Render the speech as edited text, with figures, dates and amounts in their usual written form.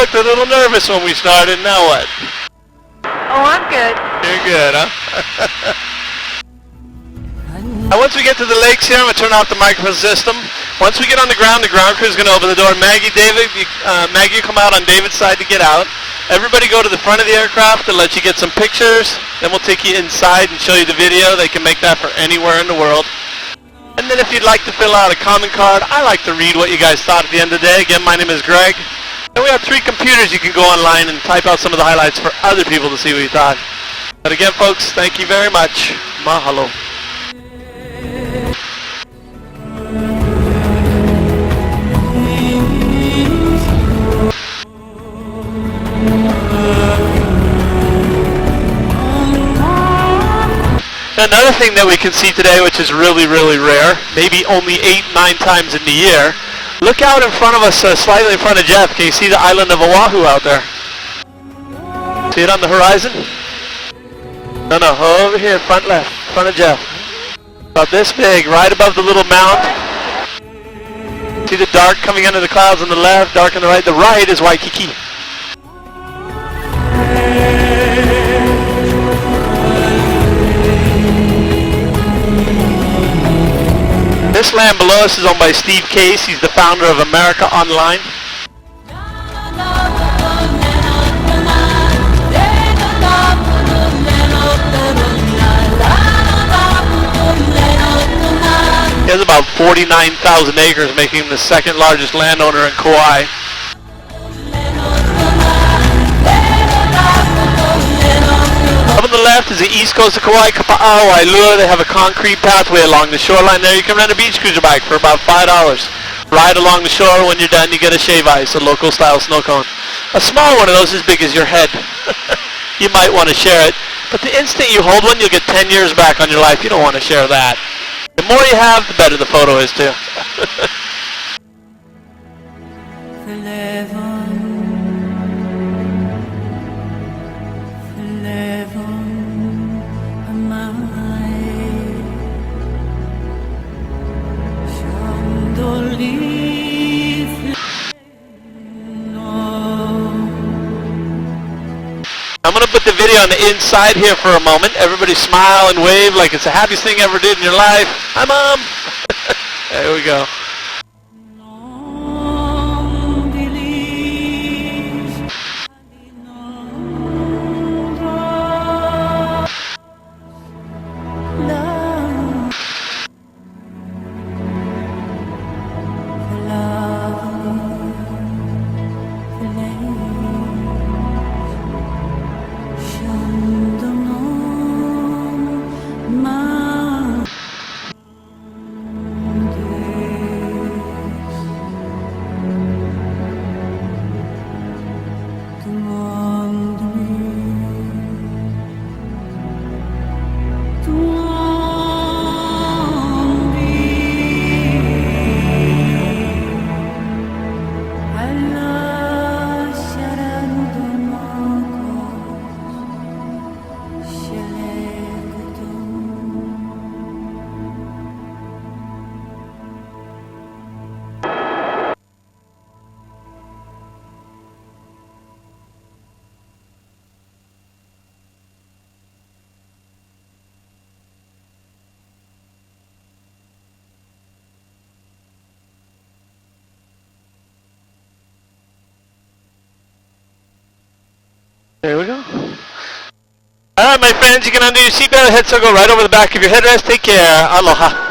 looked a little nervous when we started. Now what? Oh, I'm good. You're good, huh? Now once we get to the lakes here, I'm going to turn off the microphone system. Once we get on the ground crew is going to open the door. Maggie, David, Maggie, you come out on David's side to get out. Everybody go to the front of the aircraft and let you get some pictures. Then we'll take you inside and show you the video. They can make that for anywhere in the world. And then if you'd like to fill out a comment card, I like to read what you guys thought at the end of the day. Again, my name is Greg. And we have 3 computers you can go online and type out some of the highlights for other people to see what you thought. But again, folks, thank you very much. Mahalo. Another thing that we can see today, which is really, really rare, maybe only 8-9 times in the year, look out in front of us, slightly in front of Jeff. Can you see the island of Oahu out there? See it on the horizon? No, over here, front left, front of Jeff. About this big, right above the little mound. See the dark coming into the clouds on the left, dark on the right? The right is Waikiki. This land below us is owned by Steve Case. He's the founder of America Online. He has about 49,000 acres, making him the second largest landowner in Kauai. Up on the left is the east coast of Kauai, Kapa'au, Wailua. They have a concrete pathway along the shoreline there. You can rent a beach cruiser bike for about $5. Ride along the shore. When you're done, you get a shave ice, a local style snow cone. A small one of those is big as your head. You might want to share it, but the instant you hold one, you'll get 10 years back on your life. You don't want to share that. The more you have, the better the photo is too. I'm going to put the video on the inside here for a moment. Everybody smile and wave like it's the happiest thing you ever did in your life. Hi, Mom. There we go. There we go. Alright, my friends, you can undo your seatbelt, head circle right over the back of your headrest. Take care. Aloha.